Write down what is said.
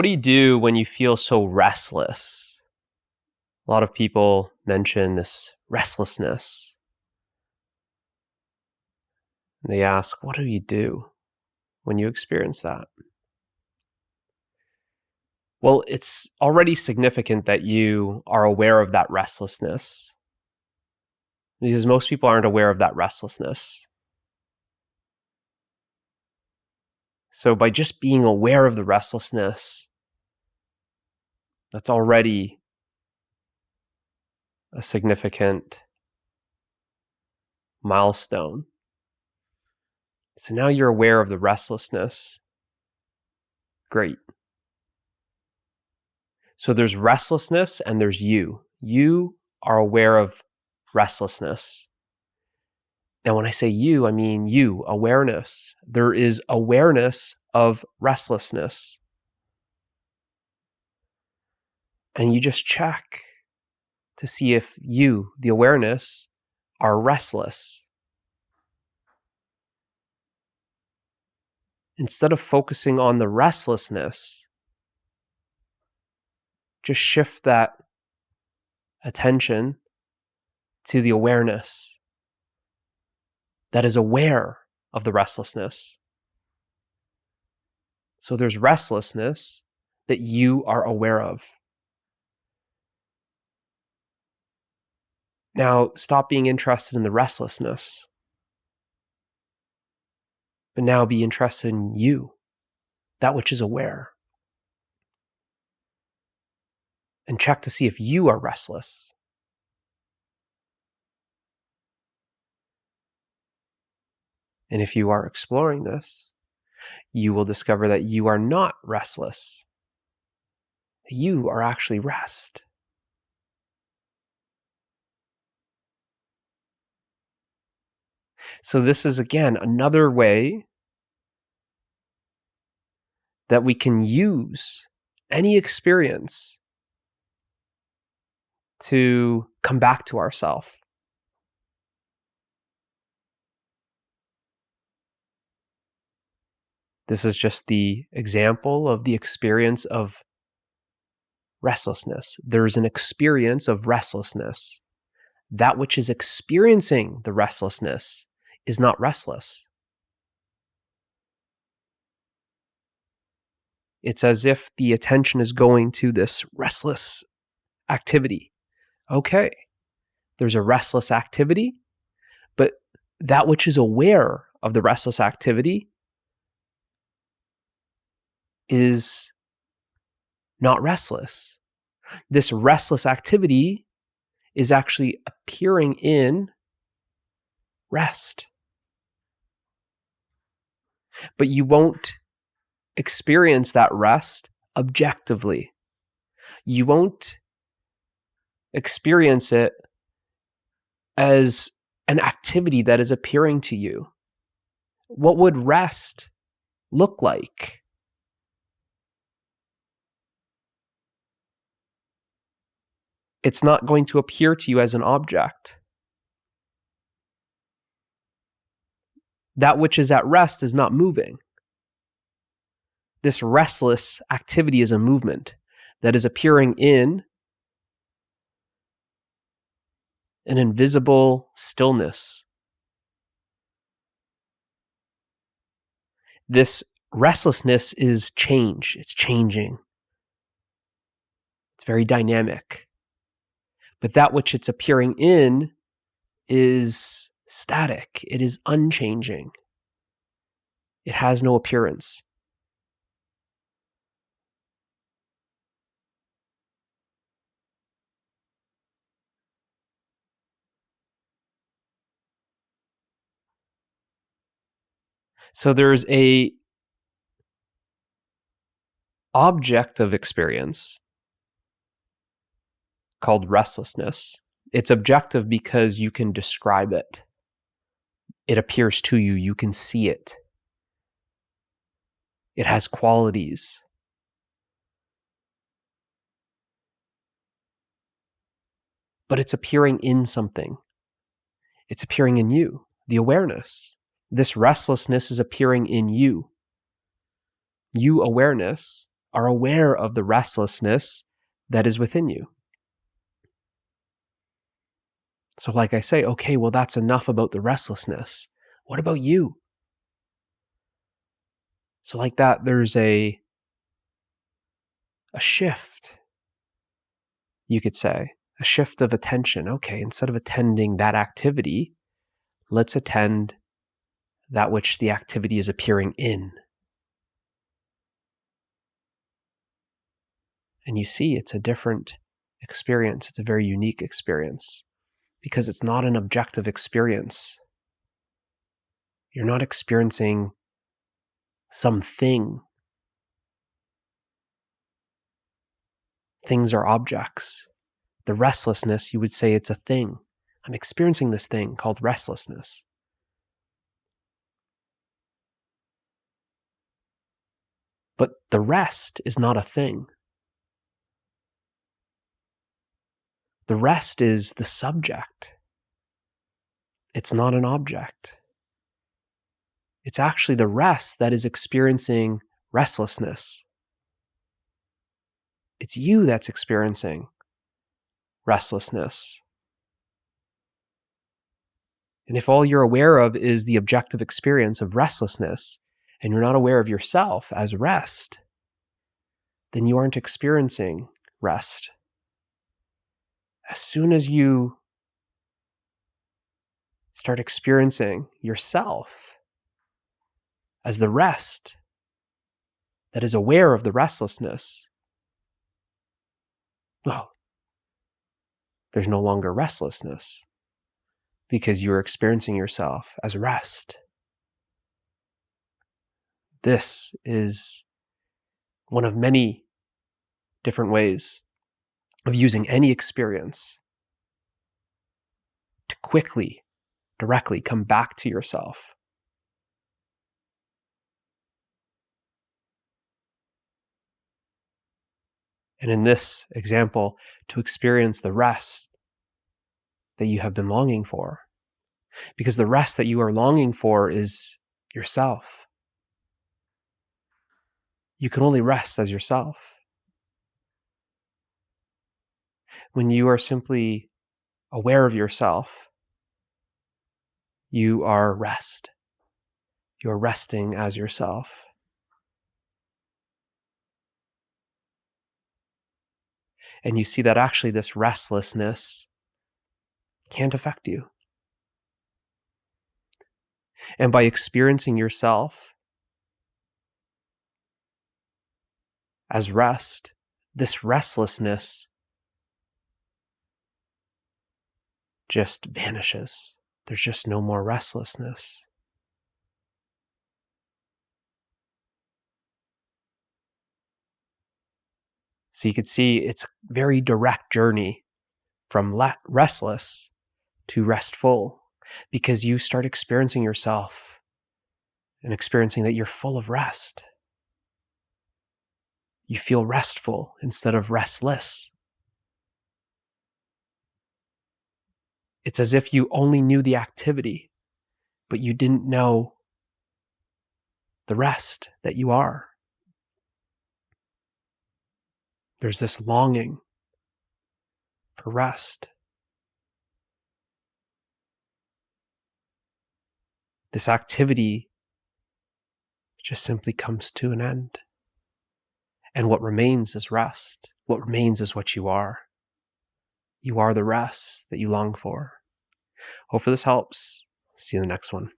What do you do when you feel so restless? A lot of people mention this restlessness. And they ask, what do you do when you experience that? Well, it's already significant that you are aware of that restlessness, because most people aren't aware of that restlessness. So by just being aware of the restlessness, that's already a significant milestone. So now you're aware of the restlessness. Great. So there's restlessness and there's you. You are aware of restlessness. Now, when I say you, I mean you, awareness. There is awareness of restlessness. And you just check to see if you, the awareness, are restless. Instead of focusing on the restlessness, just shift that attention to the awareness that is aware of the restlessness. So there's restlessness that you are aware of. Now, stop being interested in the restlessness, but now be interested in you, that which is aware. And check to see if you are restless. And if you are exploring this, you will discover that you are not restless. You are actually rest. So this is, again, another way that we can use any experience to come back to ourself. This is just the example of the experience of restlessness. There's an experience of restlessness. That which is experiencing the restlessness is not restless. It's as if the attention is going to this restless activity. Okay, there's a restless activity, but that which is aware of the restless activity is not restless. This restless activity is actually appearing in rest. But you won't experience that rest objectively. You won't experience it as an activity that is appearing to you. What would rest look like? It's not going to appear to you as an object. That which is at rest is not moving. This restless activity is a movement that is appearing in an invisible stillness. This restlessness is change. It's changing. It's very dynamic. But that which it's appearing in is static. It is unchanging. It has no appearance. So there's a object of experience called restlessness. It's objective because you can describe it. It appears to you. You can see it. It has qualities. But it's appearing in something. It's appearing in you, the awareness. This restlessness is appearing in you. You, awareness, are aware of the restlessness that is within you. So like I say, okay, well, that's enough about the restlessness. What about you? So like that, there's a shift, you could say, a shift of attention. Okay, instead of attending that activity, let's attend that which the activity is appearing in. And you see, it's a different experience. It's a very unique experience because it's not an objective experience. You're not experiencing something. Things are objects. The restlessness, you would say it's a thing. I'm experiencing this thing called restlessness. But the rest is not a thing. The rest is the subject. It's not an object. It's actually the rest that is experiencing restlessness. It's you that's experiencing restlessness. And if all you're aware of is the objective experience of restlessness, and you're not aware of yourself as rest, then you aren't experiencing rest. As soon as you start experiencing yourself as the rest that is aware of the restlessness, well, there's no longer restlessness because you're experiencing yourself as rest. This is one of many different ways of using any experience to quickly, directly come back to yourself. And in this example, to experience the rest that you have been longing for. Because the rest that you are longing for is yourself. You can only rest as yourself. When you are simply aware of yourself, you are rest. You are resting as yourself. And you see that actually this restlessness can't affect you. And by experiencing yourself as rest, this restlessness just vanishes. There's just no more restlessness. So you could see it's a very direct journey from restless to restful, because you start experiencing yourself and experiencing that you're full of rest. You feel restful instead of restless. It's as if you only knew the activity, but you didn't know the rest that you are. There's this longing for rest. This activity just simply comes to an end. And what remains is rest. What remains is what you are. You are the rest that you long for. Hopefully this helps. See you in the next one.